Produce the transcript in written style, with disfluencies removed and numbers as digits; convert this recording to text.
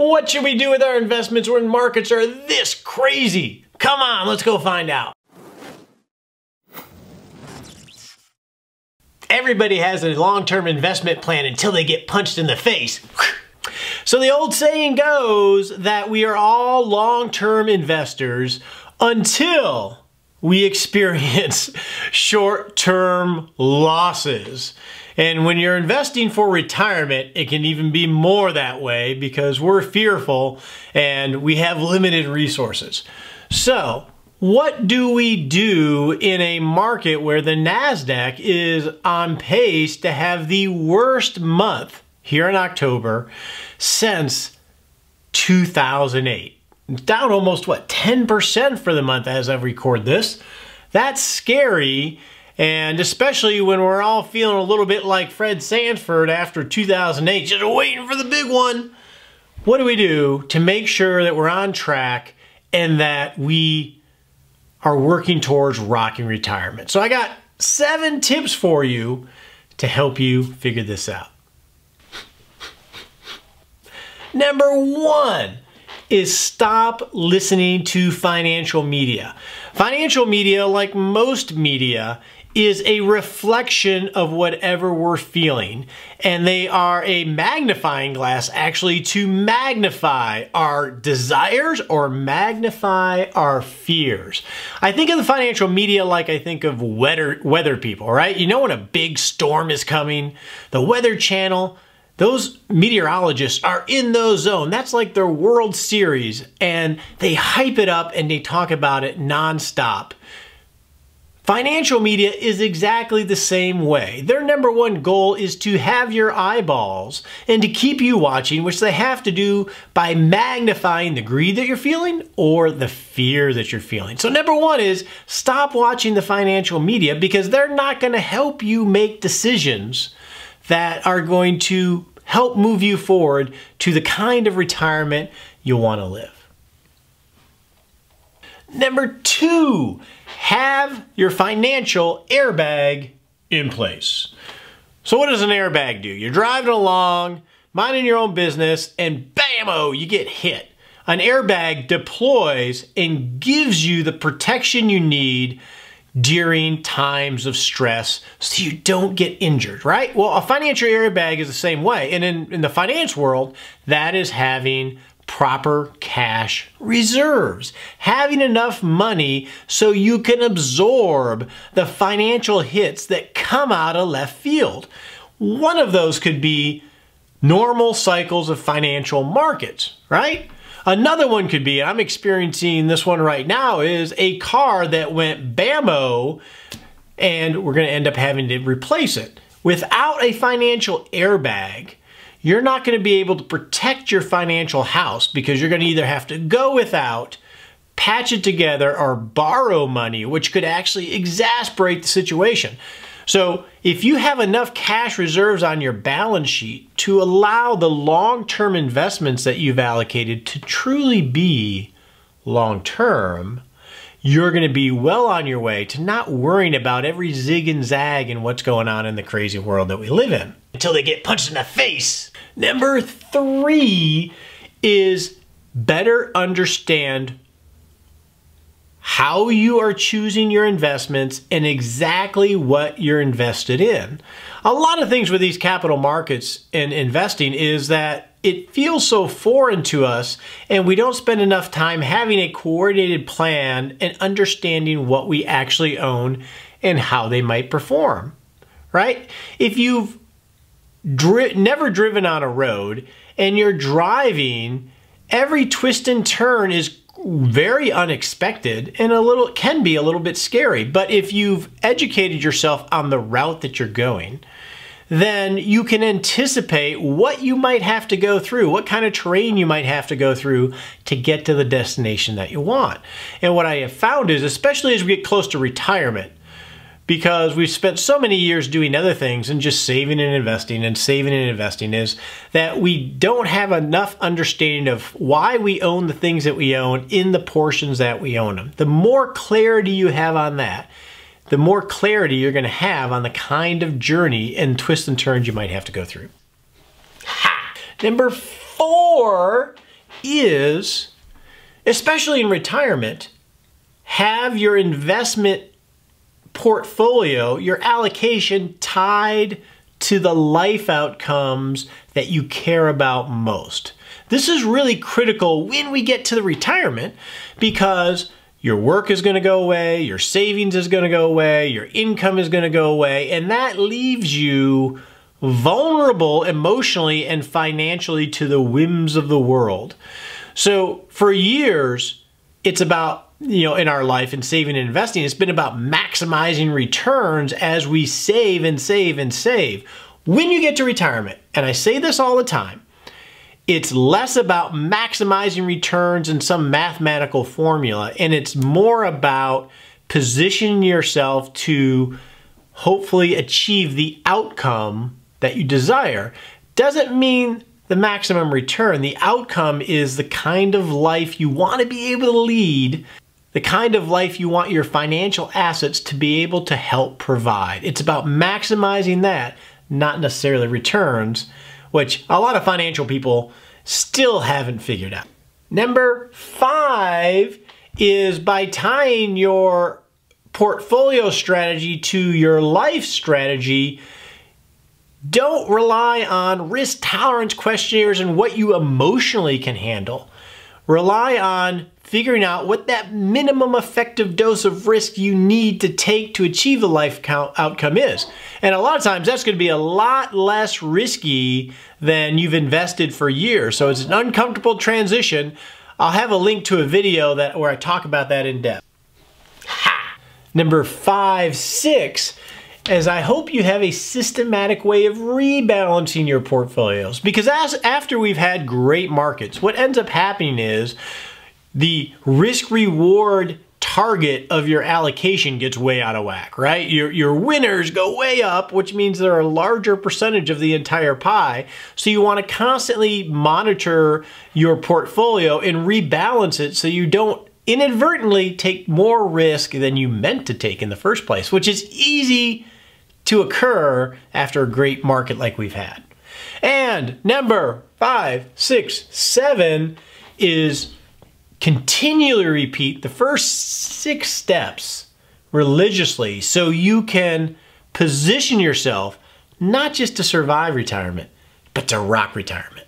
What should we do with our investments when markets are this crazy? Come on, let's go find out. Everybody has a long-term investment plan until they get punched in the face. So the old saying goes that we are all long-term investors until we experience short-term losses. And when you're investing for retirement, it can even be more that way because we're fearful and we have limited resources. So, what do we do in a market where the NASDAQ is on pace to have the worst month here in October since 2008? Down almost, what, 10% for the month as I record this. That's scary, and especially when we're all feeling a little bit like Fred Sanford after 2008, just waiting for the big one. What do we do to make sure that we're on track and that we are working towards rocking retirement? So I got 7 tips for you to help you figure this out. Number 1 is stop listening to financial media. Financial media, like most media, is a reflection of whatever we're feeling. And they are a magnifying glass actually to magnify our desires or magnify our fears. I think of the financial media like I think of weather people, right? You know when a big storm is coming? The Weather Channel, those meteorologists are in those zones. That's like their World Series, and they hype it up and they talk about it nonstop. Financial media is exactly the same way. Their number 1 goal is to have your eyeballs and to keep you watching, which they have to do by magnifying the greed that you're feeling or the fear that you're feeling. So number 1 is stop watching the financial media because they're not going to help you make decisions that are going to help move you forward to the kind of retirement you'll want to live. Number 2, have your financial airbag in place. So what does an airbag do? You're driving along, minding your own business, and bam-o, you get hit. An airbag deploys and gives you the protection you need during times of stress so you don't get injured, right? Well, a financial airbag is the same way. And in the finance world, that is having proper cash reserves. Having enough money so you can absorb the financial hits that come out of left field. One of those could be normal cycles of financial markets, right? Another one could be, I'm experiencing this one right now, is a car that went bam-o and we're going to end up having to replace it. Without a financial airbag, you're not going to be able to protect your financial house because you're going to either have to go without, patch it together, or borrow money, which could actually exacerbate the situation. So if you have enough cash reserves on your balance sheet to allow the long-term investments that you've allocated to truly be long-term, you're going to be well on your way to not worrying about every zig and zag in what's going on in the crazy world that we live in until they get punched in the face. Number 3 is better understand how you are choosing your investments and exactly what you're invested in. A lot of things with these capital markets and investing is that it feels so foreign to us and we don't spend enough time having a coordinated plan and understanding what we actually own and how they might perform, right? If you've never driven on a road and you're driving, every twist and turn is very unexpected and can be a little bit scary. But if you've educated yourself on the route that you're going, then you can anticipate what you might have to go through, what kind of terrain you might have to go through to get to the destination that you want. And what I have found is, especially as we get close to retirement, because we've spent so many years doing other things and just saving and investing, is that we don't have enough understanding of why we own the things that we own in the portions that we own them. The more clarity you have on that, the more clarity you're going to have on the kind of journey and twists and turns you might have to go through. Ha! Number 4 is, especially in retirement, have your investment portfolio, your allocation tied to the life outcomes that you care about most. This is really critical when we get to the retirement because your work is going to go away, your savings is going to go away, your income is going to go away, and that leaves you vulnerable emotionally and financially to the whims of the world. So for years, it's about, in our life and saving and investing, it's been about maximizing returns as we save and save and save. When you get to retirement, and I say this all the time, it's less about maximizing returns in some mathematical formula, and it's more about positioning yourself to hopefully achieve the outcome that you desire. Doesn't mean the maximum return. The outcome is the kind of life you want to be able to lead, the kind of life you want your financial assets to be able to help provide. It's about maximizing that, not necessarily returns, which a lot of financial people still haven't figured out. Number 5 is by tying your portfolio strategy to your life strategy, don't rely on risk tolerance questionnaires and what you emotionally can handle. Rely on figuring out what that minimum effective dose of risk you need to take to achieve the life outcome is. And a lot of times that's going to be a lot less risky than you've invested for years. So it's an uncomfortable transition. I'll have a link to a video where I talk about that in depth. Number 5, 6, is I hope you have a systematic way of rebalancing your portfolios. Because after we've had great markets, what ends up happening is the risk-reward target of your allocation gets way out of whack, right? Your winners go way up, which means they're a larger percentage of the entire pie. So you want to constantly monitor your portfolio and rebalance it so you don't inadvertently take more risk than you meant to take in the first place, which is easy to occur after a great market like we've had. And number 5, 6, 7 is continually repeat the first 6 steps religiously so you can position yourself not just to survive retirement, but to rock retirement.